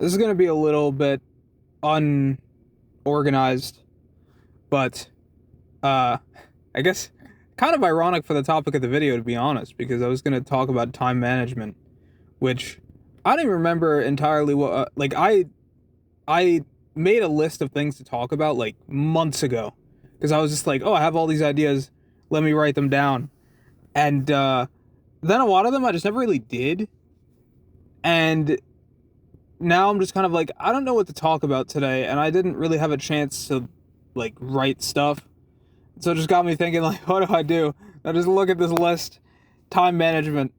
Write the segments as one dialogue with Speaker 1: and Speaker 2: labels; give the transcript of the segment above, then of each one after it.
Speaker 1: This is going to be a little bit unorganized, but uh, I guess kind of ironic for the topic of the video, to be honest, because I was going to talk about time management, which I don't even remember entirely what, I made a list of things to talk about like months ago, because I was just like, oh, I have all these ideas, let me write them down. And then a lot of them I just never really did. And now I'm just kind of like, I don't know what to talk about today, and I didn't really have a chance to like write stuff. So it just got me thinking, like, what do I do? I just look at this list. Time management.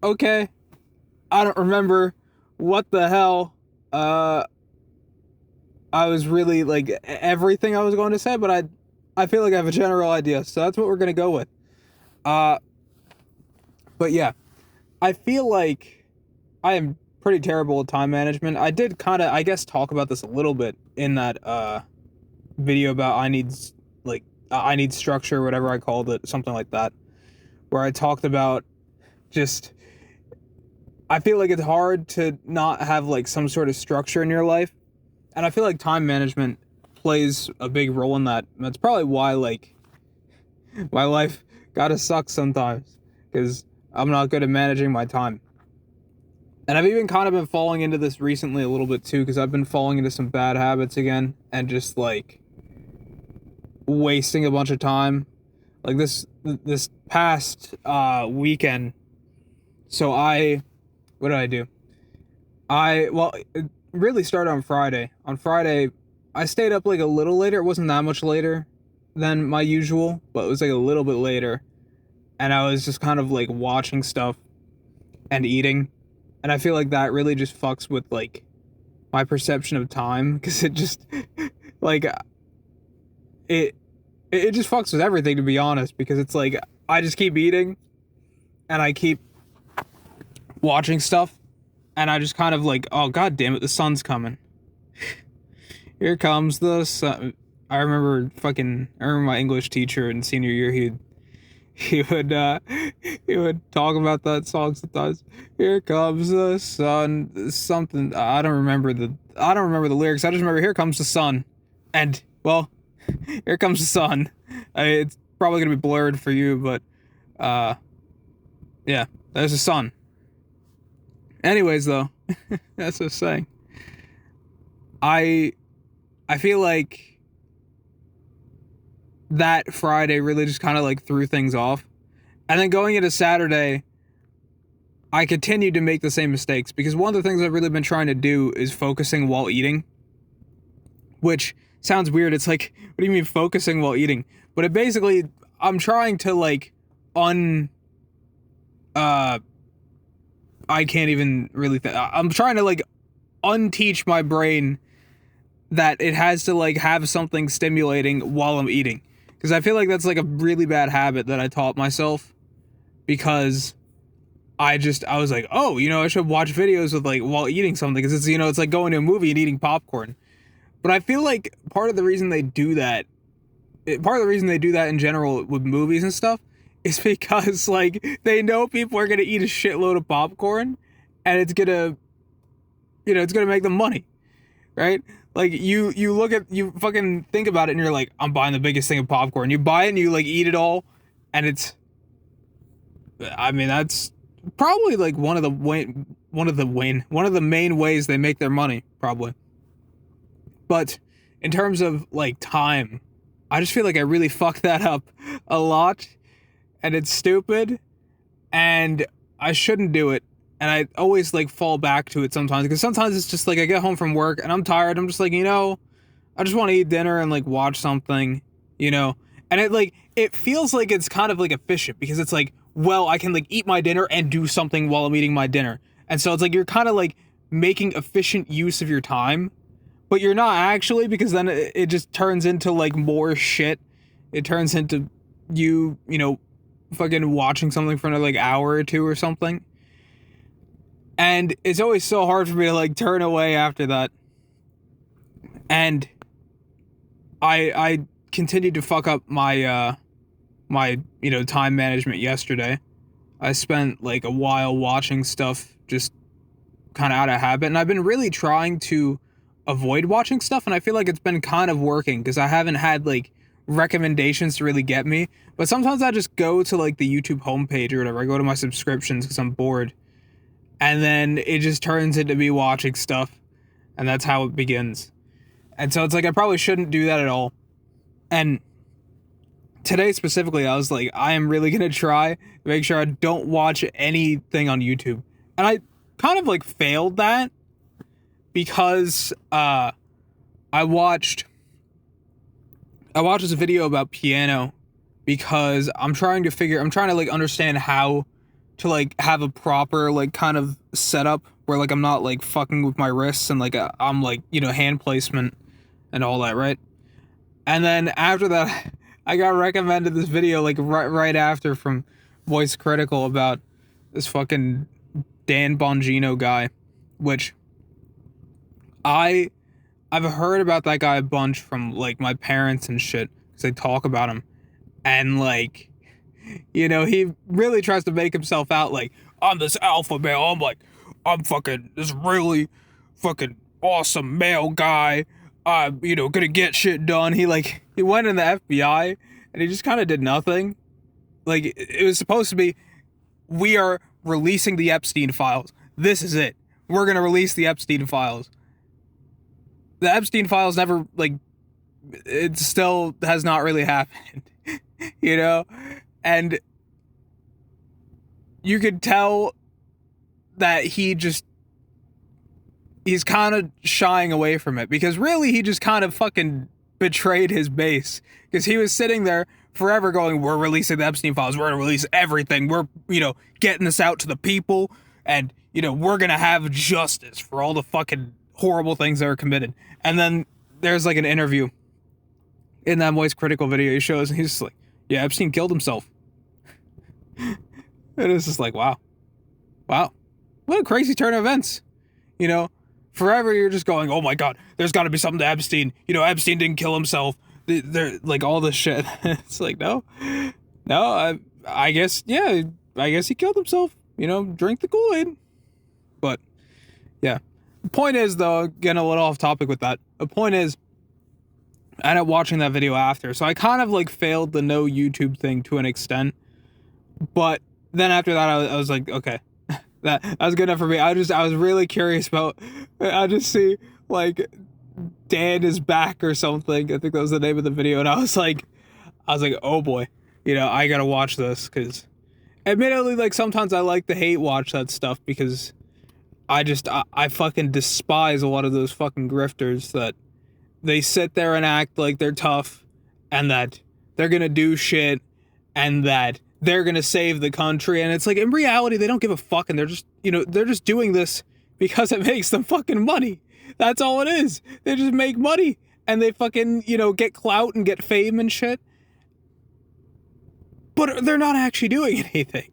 Speaker 1: Okay. I don't remember what the hell I was really like everything I was going to say, but I feel like I have a general idea, so that's what we're gonna go with. Uh but yeah. I feel like I am pretty terrible at time management. I did kind of, I guess, talk about this a little bit in that video about I need structure, whatever I called it, something like that, where I talked about just, I feel like it's hard to not have like some sort of structure in your life, and I feel like time management plays a big role in that. That's probably why like my life gotta suck sometimes, because I'm not good at managing my time. And I've even kind of been falling into this recently a little bit too, because I've been falling into some bad habits again, and just like wasting a bunch of time. Like this past weekend, so what did I do? It really started on Friday. On Friday, I stayed up like a little later. It wasn't that much later than my usual, but it was like a little bit later. And I was just kind of like watching stuff and eating. And I feel like that really just fucks with like my perception of time, because it just like it just fucks with everything, to be honest, because it's like I just keep eating and I keep watching stuff, and I just kind of like, oh god damn it, the sun's coming. Here comes the sun. I remember my English teacher in senior year, he would talk about that song sometimes. Here comes the sun, something. I don't remember the lyrics. I just remember, here comes the sun, and well, here comes the sun. It's probably gonna be blurred for you, but yeah, there's the sun. Anyways, though, that's what I'm saying. I feel like that Friday really just kind of like threw things off. And then going into Saturday, I continued to make the same mistakes, because one of the things I've really been trying to do is focusing while eating. Which sounds weird. It's like, what do you mean focusing while eating? But it basically, I'm trying to like I can't even really I'm trying to like unteach my brain that it has to like have something stimulating while I'm eating. Because I feel like that's like a really bad habit that I taught myself, because I was like, oh, I should watch videos with like while eating something, because it's, it's like going to a movie and eating popcorn. But I feel like part of the reason they do that in general with movies and stuff is because like they know people are gonna eat a shitload of popcorn, and it's gonna make them money, right? Like you fucking think about it, and you're like, I'm buying the biggest thing of popcorn. You buy it and you like eat it all, and that's probably like one of the main ways they make their money, probably. But in terms of like time, I just feel like I really fucked that up a lot, and it's stupid, and I shouldn't do it. And I always like fall back to it sometimes, because sometimes it's just like I get home from work and I'm tired. I'm just like, I just want to eat dinner and like watch something, and it feels like it's kind of like efficient, because it's like, well, I can like eat my dinner and do something while I'm eating my dinner. And so it's like you're kind of like making efficient use of your time, but you're not actually, because then it just turns into like more shit. It turns into you fucking watching something for another like hour or two or something. And it's always so hard for me to like turn away after that. And I continued to fuck up my time management yesterday. I spent like a while watching stuff just kind of out of habit, and I've been really trying to avoid watching stuff, and I feel like it's been kind of working because I haven't had like recommendations to really get me. But sometimes I just go to like the YouTube homepage or whatever. I go to my subscriptions because I'm bored, and then it just turns into me watching stuff, and that's how it begins. And so it's like I probably shouldn't do that at all. And today specifically, I was like, I am really gonna try to make sure I don't watch anything on YouTube. And I kind of like failed that because I watched this video about piano because I'm trying to like understand how to like have a proper like kind of setup where like I'm not like fucking with my wrists and like I'm like, you know, hand placement and all that, right? And then after that, I got recommended this video like right after from Voice Critical about this fucking Dan Bongino guy, which I've heard about that guy a bunch from like my parents and shit because they talk about him, and like, you know, he really tries to make himself out like I'm this alpha male. I'm fucking this really fucking awesome male guy. You know, gonna get shit done. He went in the FBI and he just kind of did nothing. Like, it was supposed to be, we are releasing the Epstein files. This is it. We're gonna release the Epstein files. The Epstein files never, like, it still has not really happened, you know? And you could tell that he's kind of shying away from it because really he just kind of fucking betrayed his base because he was sitting there forever going, we're releasing the Epstein files. We're going to release everything. We're, you know, getting this out to the people and, you know, we're going to have justice for all the fucking horrible things that are committed. And then there's like an interview in that Voice Critical video he shows and he's just like, yeah, Epstein killed himself. And it's just like, wow. What a crazy turn of events. You know, forever you're just going, oh my God, there's got to be something to Epstein. You know, Epstein didn't kill himself. They're like all this shit. It's like, no, I guess, yeah, I guess he killed himself. You know, drink the Kool-Aid. But yeah, the point is though, getting a little off topic with that. The point is, I ended up watching that video after, so I kind of like failed the no YouTube thing to an extent. But then after that, I was like, okay. That was good enough for me. I was really curious about. I just see like Dan is back or something. I think that was the name of the video, and I was like, oh boy, you know, I gotta watch this because, admittedly, like sometimes I like to hate watch that stuff because I fucking despise a lot of those fucking grifters that they sit there and act like they're tough and that they're gonna do shit and that they're gonna save the country, and it's like in reality they don't give a fuck and they're just, you know, they're just doing this because it makes them fucking money. That's all it is. They just make money and they fucking, you know, get clout and get fame and shit. But they're not actually doing anything.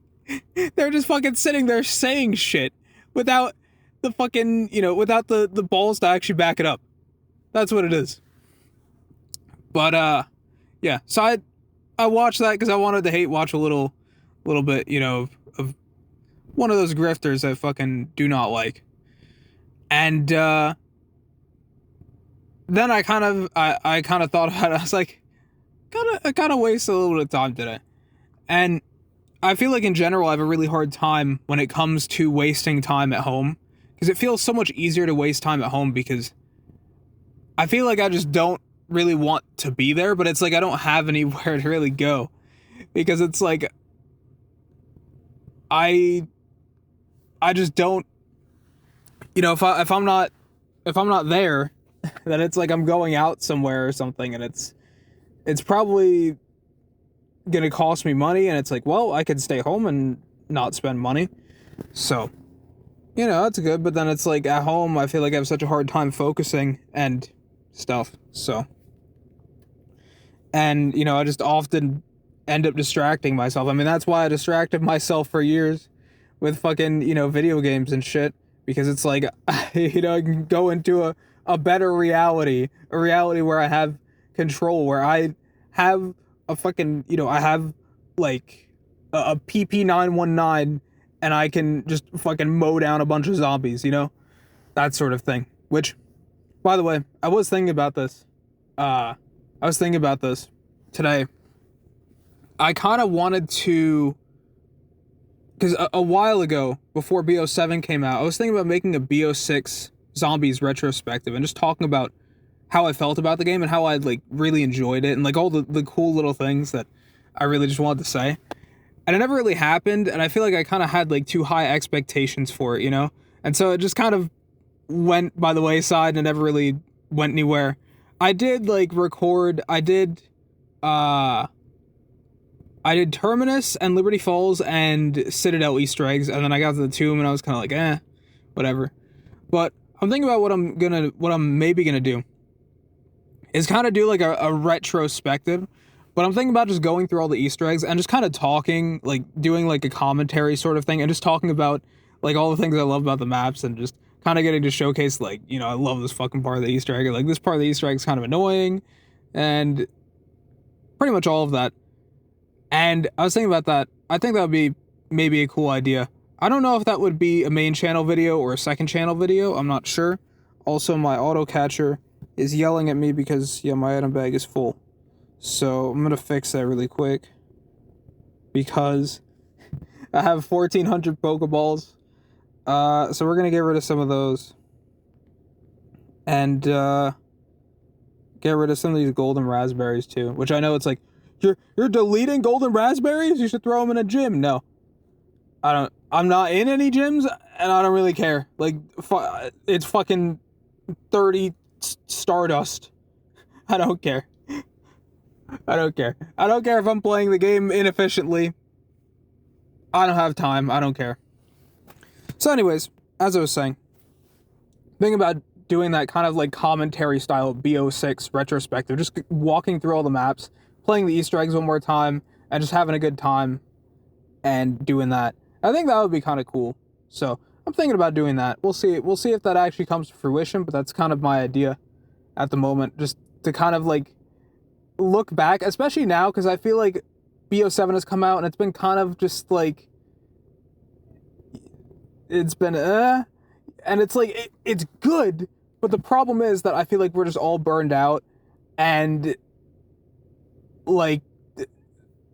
Speaker 1: They're just fucking sitting there saying shit without the fucking, you know, without the balls to actually back it up. That's what it is. But yeah, so I watched that because I wanted to hate watch a little bit, you know, of one of those grifters I fucking do not like. And then I kind of thought about it. I was like, I kind of wasted a little bit of time today. And I feel like in general I have a really hard time when it comes to wasting time at home because it feels so much easier to waste time at home because I feel like I just don't really want to be there, but it's like I don't have anywhere to really go because it's like I just don't, you know, if I'm not there, then it's like I'm going out somewhere or something and it's probably gonna cost me money, and it's like, well, I could stay home and not spend money, so, you know, that's good. But then it's like at home I feel like I have such a hard time focusing and stuff, so, and, you know, I just often end up distracting myself. I mean, that's why I distracted myself for years with fucking, you know, video games and shit, because it's like, you know, I can go into a better reality, a reality where I have control, where I have a fucking, you know, I have like a PP919 and I can just fucking mow down a bunch of zombies, you know? That sort of thing. Which, by the way, I was thinking about this today. I kind of wanted to, because a while ago, before BO7 came out, I was thinking about making a BO6 Zombies retrospective and just talking about how I felt about the game and how I like really enjoyed it and like all the cool little things that I really just wanted to say. And it never really happened, and I feel like I kind of had like too high expectations for it, you know? And so it just kind of went by the wayside and it never really went anywhere. I did like record, I did Terminus and Liberty Falls and Citadel Easter eggs, and then I got to the tomb and I was kind of like, whatever. But I'm thinking about what I'm maybe gonna do is kind of do like a retrospective, but I'm thinking about just going through all the Easter eggs and just kind of talking, like doing like a commentary sort of thing and just talking about like all the things I love about the maps and just kind of getting to showcase like, you know, I love this fucking part of the Easter egg, or like this part of the Easter egg is kind of annoying, and pretty much all of that. And I was thinking about that. I think that would be maybe a cool idea. I don't know if that would be a main channel video or a second channel video. I'm not sure. Also, my auto catcher is yelling at me because, yeah, my item bag is full. So I'm going to fix that really quick because I have 1,400 Pokeballs. So we're going to get rid of some of those and get rid of some of these golden raspberries too, which I know it's like, you're deleting golden raspberries? You should throw them in a gym. No. I'm not in any gyms, and I don't really care. Like, it's fucking 30 Stardust. I don't care. I don't care if I'm playing the game inefficiently. I don't have time. I don't care. So anyways, as I was saying, thinking about doing that kind of like commentary style BO6 retrospective, just walking through all the maps, playing the Easter eggs one more time, and just having a good time and doing that. I think that would be kind of cool. So I'm thinking about doing that. We'll see if that actually comes to fruition, but that's kind of my idea at the moment, just to kind of like look back, especially now, because I feel like BO7 has come out and it's been kind of just like, it's been and it's like it's good, but the problem is that I feel like we're just all burned out, and like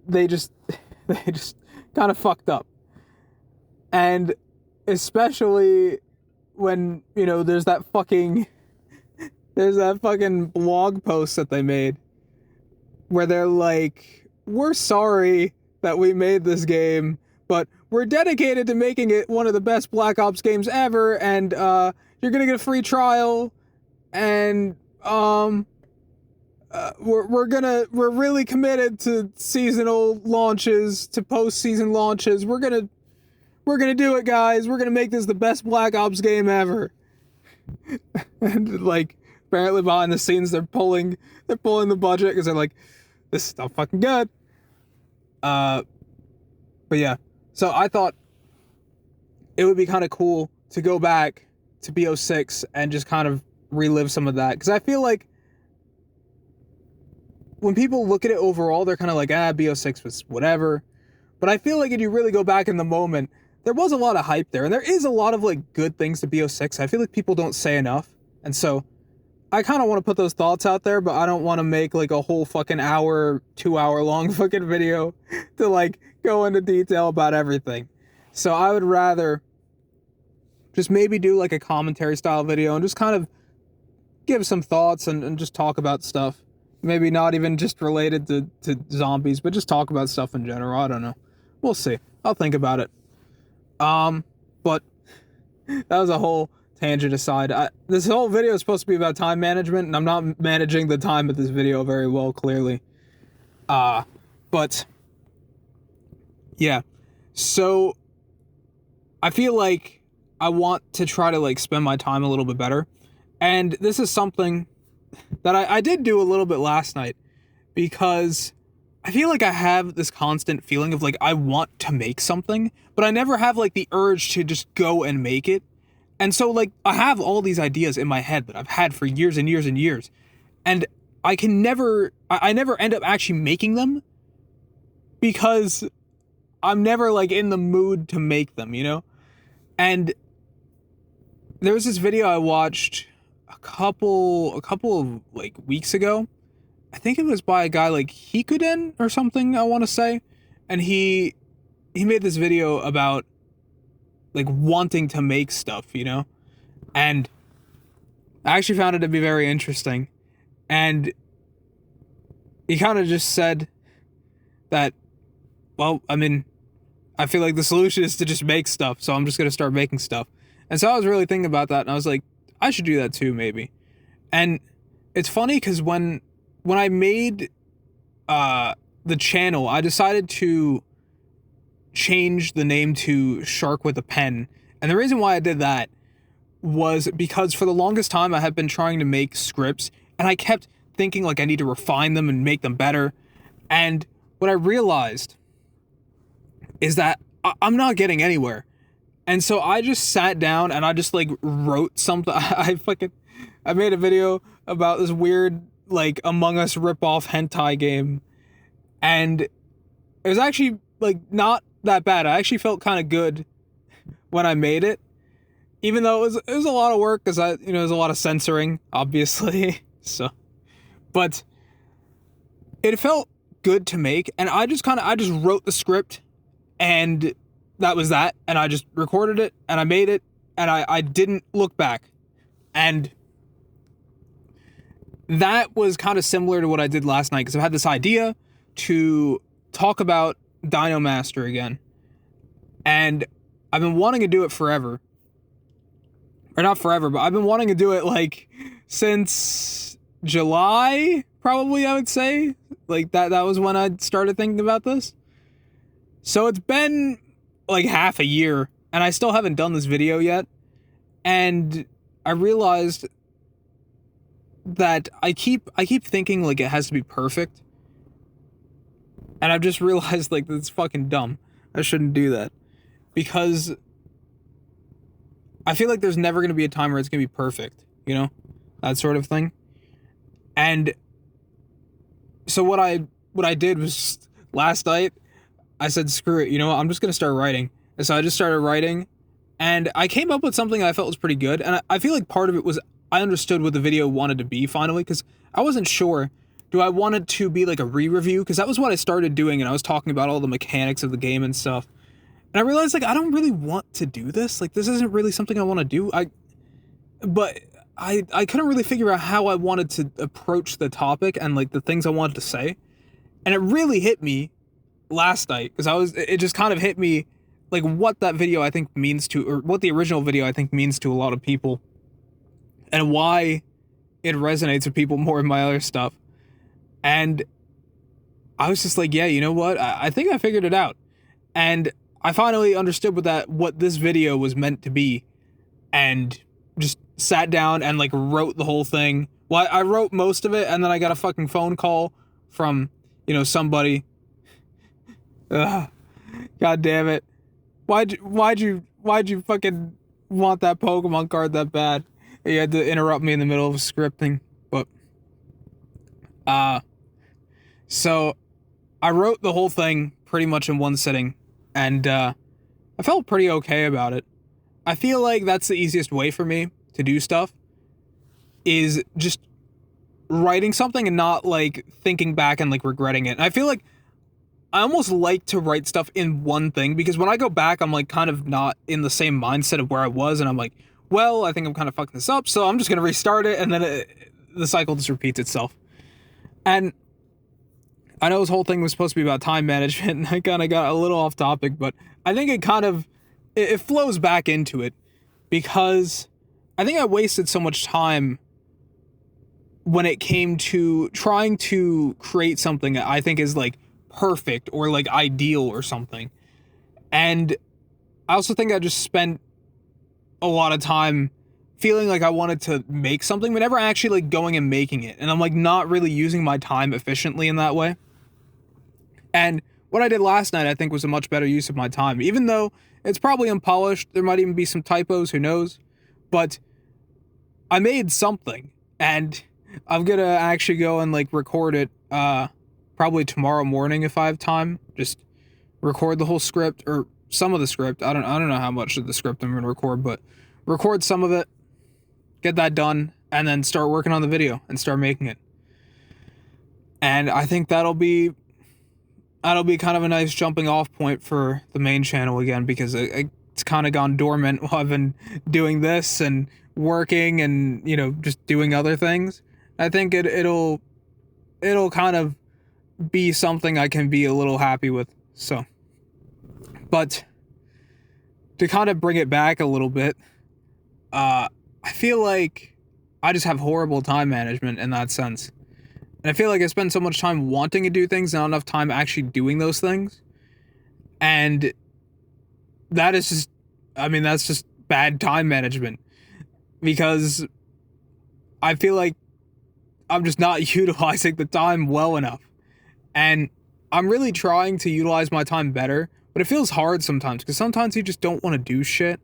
Speaker 1: they just kind of fucked up. And especially when, you know, there's that fucking blog post that they made where they're like, we're sorry that we made this game, but we're dedicated to making it one of the best Black Ops games ever, and you're gonna get a free trial, and we're really committed to seasonal launches, to post-season launches. We're gonna do it, guys. We're gonna make this the best Black Ops game ever. And like, apparently behind the scenes they're pulling the budget because they're like, this is not fucking good. But yeah. So I thought it would be kind of cool to go back to BO6 and just kind of relive some of that, because I feel like when people look at it overall, they're kind of like, BO6 was whatever. But I feel like if you really go back in the moment, there was a lot of hype there, and there is a lot of like good things to BO6. I feel like people don't say enough, and so I kind of want to put those thoughts out there, but I don't want to make like a whole fucking 2-hour long fucking video to like go into detail about everything. So I would rather just maybe do like a commentary style video and just kind of give some thoughts and just talk about stuff. Maybe not even just related to zombies, but just talk about stuff in general. I don't know. We'll see. I'll think about it. But that was a whole tangent aside. This whole video is supposed to be about time management, and I'm not managing the time of this video very well, clearly. But yeah. So I feel like I want to try to like spend my time a little bit better. And this is something that I did do a little bit last night, because I feel like I have this constant feeling of like I want to make something, but I never have like the urge to just go and make it. And so like I have all these ideas in my head that I've had for years and years and years, and I never end up actually making them, because I'm never like in the mood to make them, you know? And there was this video I watched a couple of like weeks ago. I think it was by a guy like Hikuden or something, I want to say. And he made this video about like wanting to make stuff, you know? And I actually found it to be very interesting. And he kind of just said that, well, I mean, I feel like the solution is to just make stuff, so I'm just going to start making stuff. And so I was really thinking about that, and I was like, I should do that too, maybe. And it's funny because when I made the channel, I decided to change the name to SharkWithAPen. And the reason why I did that was because for the longest time I had been trying to make scripts, and I kept thinking like I need to refine them and make them better. And what I realized is that I'm not getting anywhere. And so I just sat down and I just like wrote something. I made a video about this weird like Among Us ripoff hentai game, and it was actually like not that bad. I actually felt kind of good when I made it, even though it was a lot of work because there's a lot of censoring, obviously. So, but it felt good to make, and I just wrote the script, and that was that, and I just recorded it, and I made it, and I didn't look back. And that was kind of similar to what I did last night, because I had this idea to talk about Dino Master again. And I've been wanting to do it forever. Or not forever, but I've been wanting to do it, like, since July, probably, I would say. Like, that was when I started thinking about this. So it's been like half a year, and I still haven't done this video yet. And I realized that I keep thinking like it has to be perfect. And I've just realized like that's fucking dumb. I shouldn't do that. Because I feel like there's never going to be a time where it's going to be perfect, you know? That sort of thing. And so what I did was last night I said, screw it, you know what? I'm just going to start writing. And so I just started writing, and I came up with something I felt was pretty good. And I feel like part of it was I understood what the video wanted to be finally, because I wasn't sure. Do I want it to be like a re-review? Because that was what I started doing, and I was talking about all the mechanics of the game and stuff. And I realized, like, I don't really want to do this. Like, this isn't really something I want to do. But I couldn't really figure out how I wanted to approach the topic and, like, the things I wanted to say. And it really hit me last night, because it just kind of hit me, like, what that video I think means to, or what the original video I think means to a lot of people. And why it resonates with people more than my other stuff. And I was just like, yeah, you know what? I think I figured it out. And I finally understood what this video was meant to be, and just sat down and like wrote the whole thing. Well, I wrote most of it, and then I got a fucking phone call from, somebody. Ugh, God damn it. Why'd you fucking want that Pokemon card that bad? You had to interrupt me in the middle of scripting. But so I wrote the whole thing pretty much in one sitting, and I felt pretty okay about it. I feel like that's the easiest way for me to do stuff, is just writing something and not like thinking back and like regretting it. And I feel like I almost like to write stuff in one thing, because when I go back, I'm like kind of not in the same mindset of where I was, and I'm like, well, I think I'm kind of fucking this up, so I'm just gonna restart it, and then the cycle just repeats itself. And I know this whole thing was supposed to be about time management, and I kind of got a little off topic, but I think it flows back into it, because I think I wasted so much time when it came to trying to create something that I think is like perfect or like ideal or something. And I also think I just spent a lot of time feeling like I wanted to make something, but never actually like going and making it. And I'm like not really using my time efficiently in that way. And what I did last night, I think, was a much better use of my time, even though it's probably unpolished. There might even be some typos, who knows? But I made something, and I'm gonna actually go and like record it probably tomorrow morning if I have time. Just record the whole script, or some of the script. I don't know how much of the script I'm gonna record, but record some of it, get that done, and then start working on the video and start making it. And I think that'll be kind of a nice jumping off point for the main channel again, because it's kind of gone dormant while I've been doing this and working and, you know, just doing other things. I think it'll kind of be something I can be a little happy with. So, but to kind of bring it back a little bit, I feel like I just have horrible time management in that sense. And I feel like I spend so much time wanting to do things, not enough time actually doing those things. And that is just, I mean, that's just bad time management, because I feel like I'm just not utilizing the time well enough. And I'm really trying to utilize my time better, but it feels hard sometimes, because sometimes you just don't want to do shit.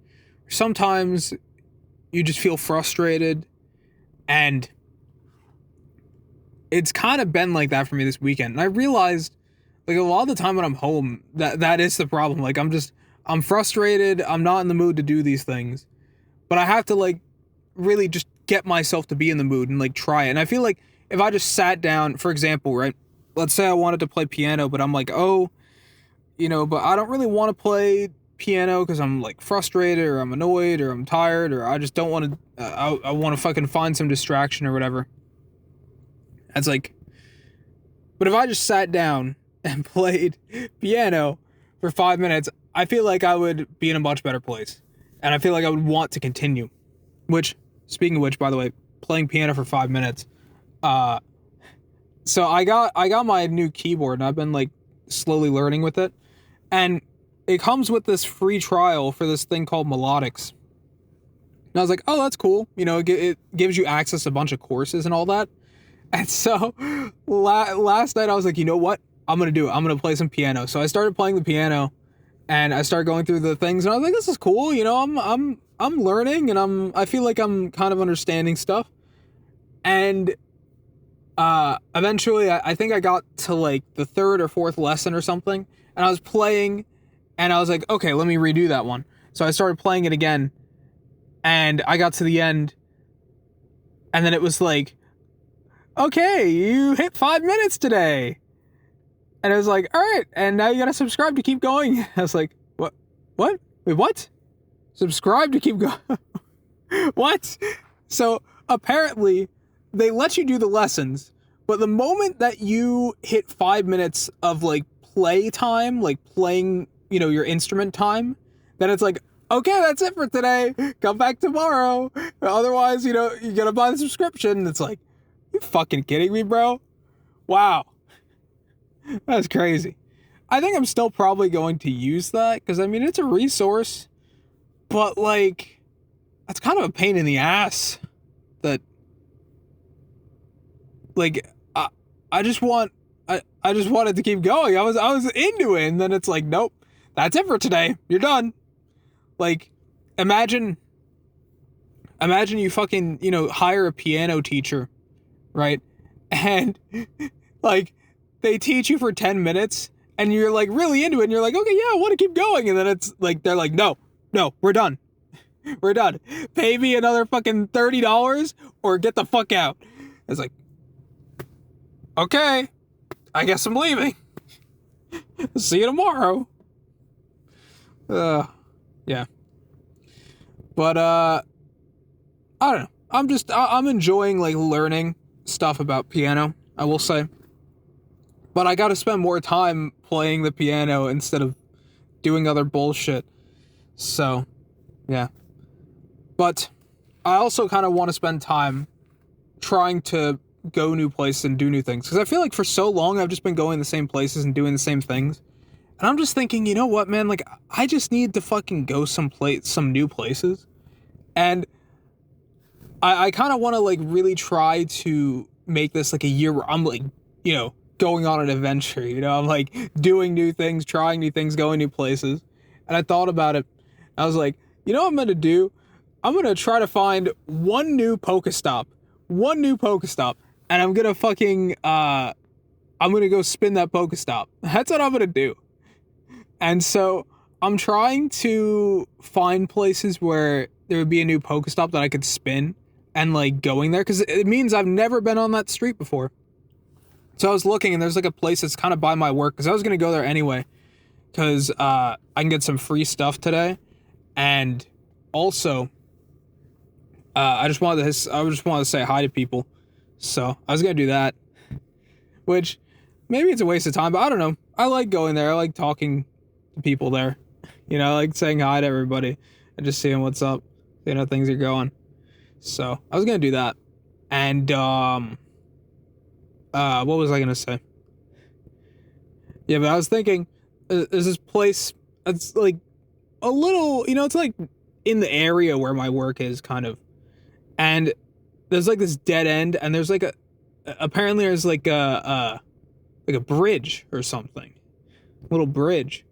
Speaker 1: Sometimes you just feel frustrated, and it's kind of been like that for me this weekend. And I realized, like, a lot of the time when I'm home, that is the problem. Like, I'm frustrated, I'm not in the mood to do these things, but I have to, like, really just get myself to be in the mood and, like, try it. And I feel like if I just sat down, for example, right, let's say I wanted to play piano, but I'm like, oh, you know, but I don't really want to play piano because I'm, like, frustrated, or I'm annoyed, or I'm tired, or I just don't want to, I want to fucking find some distraction or whatever. It's like, but if I just sat down and played piano for 5 minutes, I feel like I would be in a much better place. And I feel like I would want to continue. Which, speaking of which, by the way, playing piano for 5 minutes. So I got my new keyboard, and I've been, like, slowly learning with it. And it comes with this free trial for this thing called Melodics. And I was like, oh, that's cool. You know, it gives you access to a bunch of courses and all that. And so last night I was like, you know what? I'm going to do it. I'm going to play some piano. So I started playing the piano, and I started going through the things, and I was like, this is cool. You know, I'm learning, and I feel like I'm kind of understanding stuff. And eventually I think I got to, like, the third or fourth lesson or something, and I was playing, and I was like, okay, let me redo that one. So I started playing it again, and I got to the end, and then it was like, okay, you hit 5 minutes today. And I was like, all right, and now you gotta subscribe to keep going. I was like, what? Wait, what? Subscribe to keep going? What? So apparently they let you do the lessons, but the moment that you hit 5 minutes of, like, play time, like playing, you know, your instrument time, then it's like, okay, that's it for today. Come back tomorrow. Otherwise, you know, you gotta buy the subscription. And it's like, you fucking kidding me, bro? Wow. That's crazy. I think I'm still probably going to use that, because, I mean, it's a resource, but, like, that's kind of a pain in the ass that, like, I just wanted to keep going. I was into it, and then it's like, nope, that's it for today. You're done. Like, imagine you fucking, you know, hire a piano teacher, right? And, like, they teach you for 10 minutes, and you're, like, really into it, and you're like, okay, yeah, I want to keep going. And then it's like, they're like, no, we're done. We're done. Pay me another fucking $30 or get the fuck out. It's like, okay, I guess I'm leaving. See you tomorrow. Yeah. But, I don't know. I'm enjoying, like, learning stuff about piano, I will say. But I gotta spend more time playing the piano instead of doing other bullshit. So, yeah. But I also kind of want to spend time trying to go new places and do new things. Because I feel like for so long I've just been going the same places and doing the same things. And I'm just thinking, you know what, man? Like, I just need to fucking go some new places. And I kind of want to, like, really try to make this, like, a year where I'm, like, you know, going on an adventure, you know? I'm, like, doing new things, trying new things, going new places. And I thought about it. I was like, you know what I'm going to do? I'm going to try to find one new Pokestop. And I'm going to fucking, I'm going to go spin that Pokestop. That's what I'm going to do. And so I'm trying to find places where there would be a new Pokestop that I could spin and like going there, because it means I've never been on that street before. So I was looking, and there's like a place that's kind of by my work, because I was gonna go there anyway, because I can get some free stuff today, and also I just wanted to say hi to people, so I was gonna do that, which maybe it's a waste of time, but I don't know. I like going there. I like talking to people there. You know, I like saying hi to everybody and just seeing what's up, seeing how things are going. So I was gonna do that, and what was I gonna say? Yeah, but I was thinking, there's this place that's like a little, you know, it's like in the area where my work is, kind of, and there's like this dead end, and there's like apparently there's like a bridge or something, little bridge,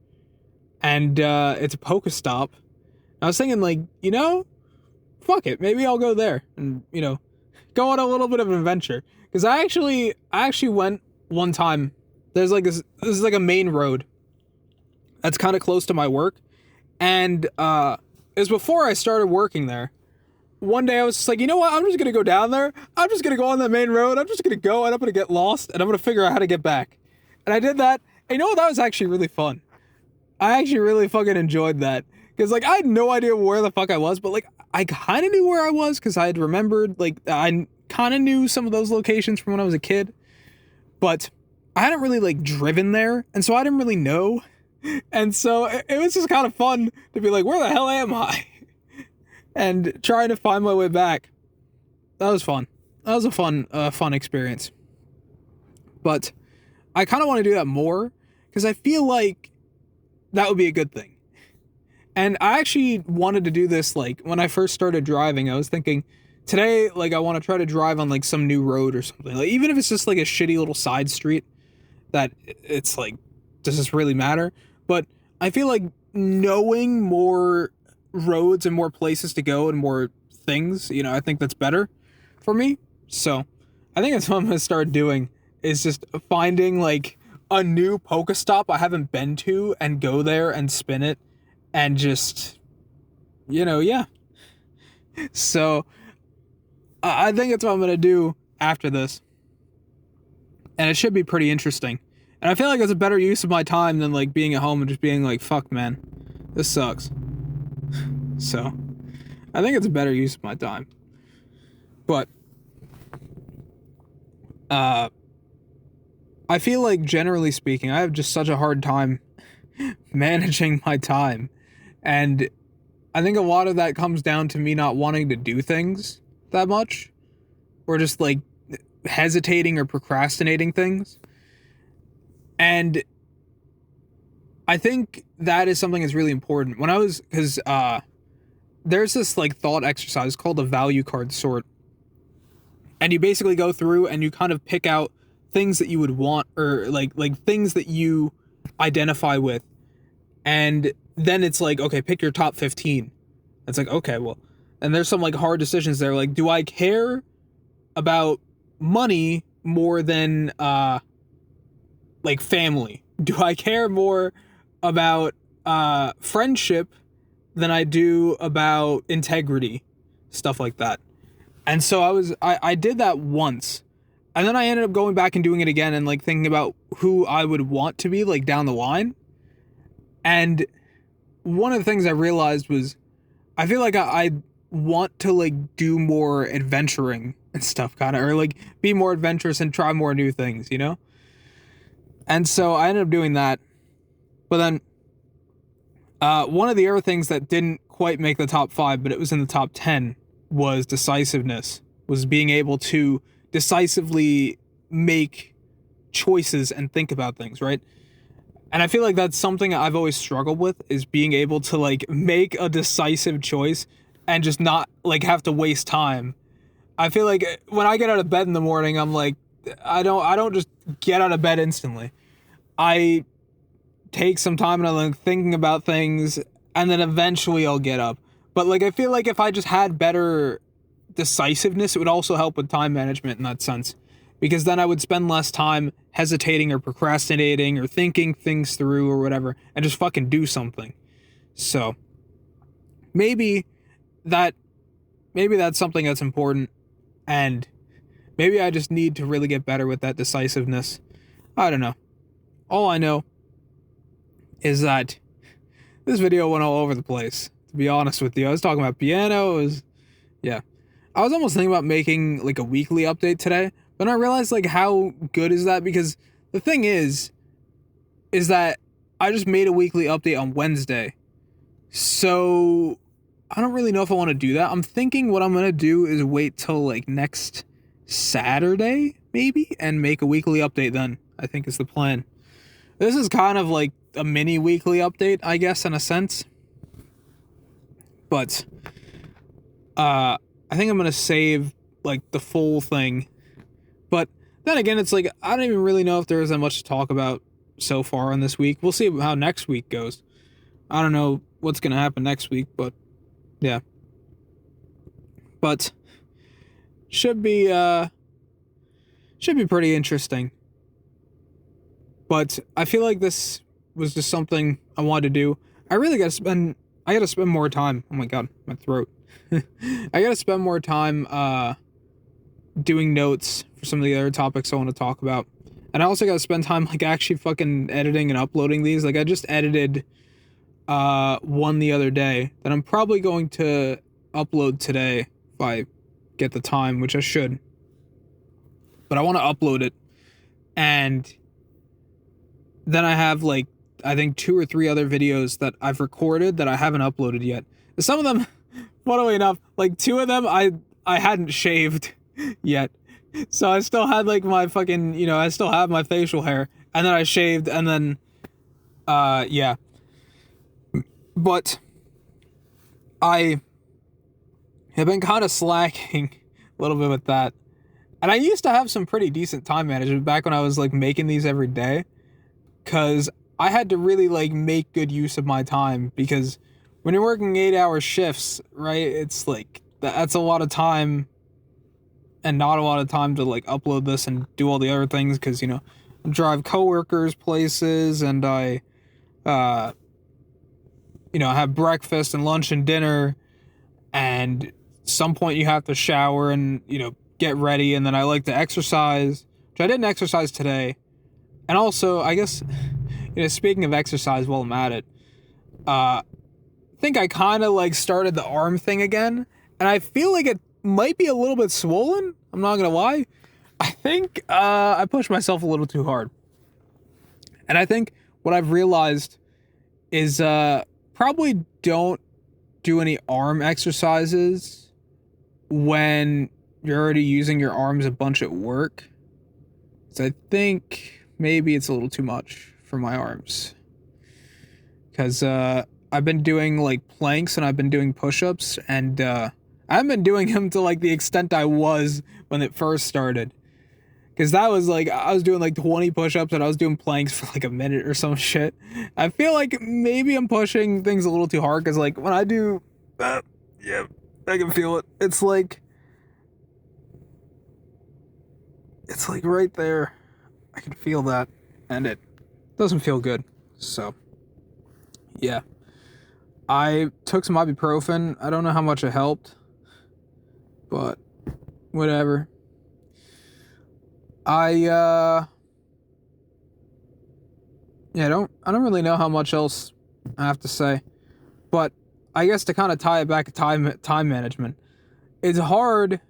Speaker 1: and it's a Pokestop. I was thinking, like, you know, fuck it, maybe I'll go there and, you know, go on a little bit of an adventure, because I actually went one time. There's like this is like a main road that's kind of close to my work, and it was before I started working there. One day I was just like, you know what, I'm just gonna go down there, I'm just gonna go on that main road, I'm just gonna go, and I'm gonna get lost, and I'm gonna figure out how to get back. And I did that, and you know what, that was actually really fun. I actually really fucking enjoyed that, because like I had no idea where the fuck I was, but like I kind of knew where I was, because I had remembered, like, I kind of knew some of those locations from when I was a kid, but I hadn't really like driven there, and so I didn't really know. And so it was just kind of fun to be like, where the hell am I? And trying to find my way back. That was fun. That was a fun experience. But I kind of want to do that more, because I feel like that would be a good thing. And I actually wanted to do this, like, when I first started driving. I was thinking, today, like, I want to try to drive on, like, some new road or something. Like, even if it's just, like, a shitty little side street that it's, like, does this really matter? But I feel like knowing more roads and more places to go and more things, you know, I think that's better for me. So I think that's what I'm going to start doing, is just finding, like, a new Pokestop I haven't been to and go there and spin it and just, you know, yeah. So I think that's what I'm going to do after this. And it should be pretty interesting. And I feel like it's a better use of my time than, like, being at home and just being like, fuck, man, this sucks. So I think it's a better use of my time. But I feel like, generally speaking, I have just such a hard time managing my time. And I think a lot of that comes down to me not wanting to do things that much, or just, like, hesitating or procrastinating things. And I think that is something that's really important. When I was, because there's this, like, thought exercise called a value card sort. And you basically go through and you kind of pick out things that you would want, or like things that you identify with. And then it's like, okay, pick your top 15. It's like, okay, well, and there's some, like, hard decisions there. Like, do I care about money more than, like, family? Do I care more about friendship than I do about integrity? Stuff like that. And so I did that once, and then I ended up going back and doing it again, and, like, thinking about who I would want to be, like, down the line. And one of the things I realized was, I feel like I want to, like, do more adventuring and stuff, kind of, or, like, be more adventurous and try more new things, you know? And so I ended up doing that. But then one of the other things that didn't quite make the top 5, but it was in the top 10, was decisiveness, was being able to decisively make choices and think about things, right? And I feel like that's something I've always struggled with, is being able to, like, make a decisive choice and just not, like, have to waste time. I feel like when I get out of bed in the morning, I'm like, I don't just get out of bed instantly. I take some time and I'm, like, thinking about things, and then eventually I'll get up. But, like, I feel like if I just had better decisiveness, it would also help with time management in that sense. because then I would spend less time hesitating or procrastinating or thinking things through or whatever, and just fucking do something. So maybe that maybe that's something that's important, and maybe I just need to really get better with that decisiveness. I don't know. All I know is that this video went all over the place, to be honest with you. I was talking about piano, yeah. I was almost thinking about making like a weekly update today, but I realized like how good is that, because the thing is that I just made a weekly update on Wednesday. So I don't really know if I want to do that. I'm thinking what I'm going to do is wait till like next Saturday maybe and make a weekly update then. I think is the plan. This is kind of like a mini weekly update, I guess, in a sense. But I think I'm going to save like the full thing. But then again, it's like I don't even really know if there is that much to talk about so far on this week. We'll see how next week goes. I don't know what's going to happen next week, but yeah. But should be pretty interesting. But I feel like this was just something I wanted to do. I got to spend more time. Oh my god, my throat. I got to spend more time doing notes for some of the other topics I want to talk about. And I also got to spend time like actually fucking editing and uploading these. Like I just edited one the other day that I'm probably going to upload today if I get the time, which I should. But I want to upload it, and then I have like I think 2 or 3 other videos that I've recorded that I haven't uploaded yet. Some of them, funnily enough, like 2 of them I hadn't shaved yet. So I still had like my fucking, I still have my facial hair, and then I shaved, and then yeah. But I have been kind of slacking a little bit with that. And I used to have some pretty decent time management back when I was like making these every day, because I had to really like make good use of my time, because when you're working 8-hour shifts, right, it's like that's a lot of time and not a lot of time to like upload this and do all the other things, because I drive coworkers places, and I have breakfast and lunch and dinner, and at some point you have to shower and get ready, and then I like to exercise, which I didn't exercise today. And also, I guess, speaking of exercise while I'm at it, I think I kind of like started the arm thing again, and I feel like it might be a little bit swollen. I'm not gonna lie. I think I pushed myself a little too hard. And I think what I've realized is probably don't do any arm exercises when you're already using your arms a bunch at work. So I think maybe it's a little too much for my arms. Because I've been doing like planks and I've been doing push-ups, and I haven't been doing them to like the extent I was when it first started. Because that was like, I was doing like 20 push-ups and I was doing planks for like a minute or some shit. I feel like maybe I'm pushing things a little too hard, because like when I do, yeah, I can feel it. It's like right there. I can feel that, and it doesn't feel good. So, yeah. I took some ibuprofen. I don't know how much it helped, but whatever. I don't really know how much else I have to say, but I guess to kind of tie it back to time management, it's hard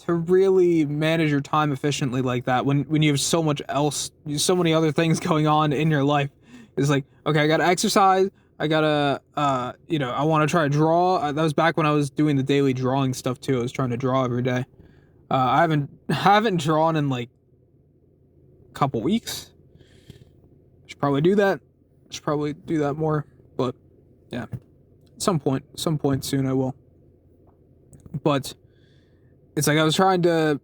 Speaker 1: to really manage your time efficiently like that when you have so much else, so many other things going on in your life. It's like, okay, I gotta exercise, I gotta I want to try to draw. That was back when I was doing the daily drawing stuff too. I was trying to draw every day. I haven't drawn in like a couple weeks. Should probably do that. Should probably do that more. But yeah, some point soon I will. But it's like I was trying to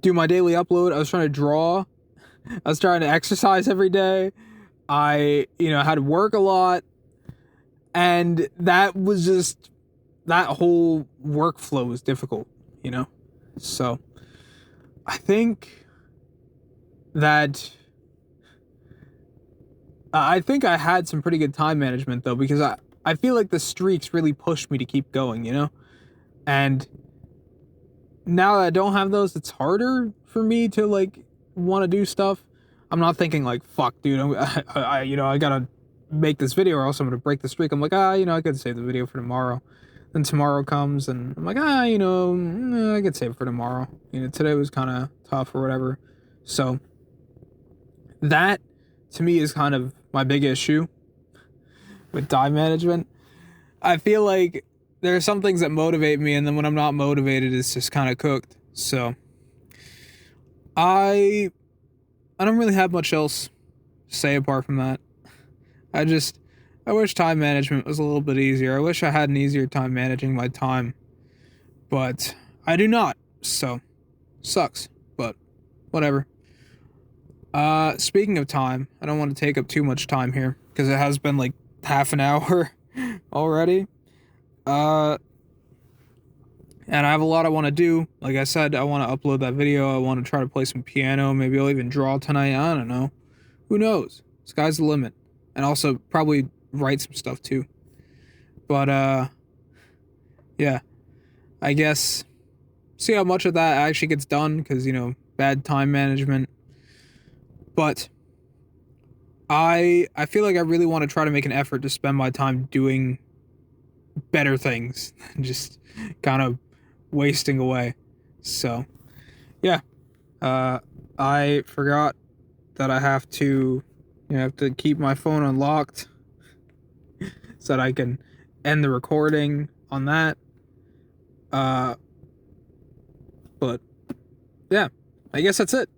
Speaker 1: do my daily upload. I was trying to draw. I was trying to exercise every day. I had to work a lot, and that whole workflow was difficult. So I think that I think I had some pretty good time management though, because I feel like the streaks really pushed me to keep going, you know? And now that I don't have those, it's harder for me to like want to do stuff. I'm not thinking like, fuck, dude, I gotta make this video or else I'm gonna break the streak. I'm like, I could save the video for tomorrow. Then tomorrow comes and I'm like, I could save it for tomorrow. Today was kind of tough or whatever. So that to me is kind of my big issue with time management. I feel like there are some things that motivate me, and then when I'm not motivated, it's just kind of cooked. So I don't really have much else to say apart from that. I wish time management was a little bit easier. I wish I had an easier time managing my time, but I do not. So sucks, but whatever. Speaking of time, I don't want to take up too much time here because it has been like half an hour already. And I have a lot I want to do. Like I said, I want to upload that video. I want to try to play some piano. Maybe I'll even draw tonight. I don't know. Who knows? Sky's the limit. And also probably write some stuff too. But, yeah. I guess see how much of that actually gets done because, bad time management. But I feel like I really want to try to make an effort to spend my time doing better things than just kind of wasting away. So, yeah. I forgot that I have to keep my phone unlocked so that I can end the recording on that. But yeah, I guess that's it.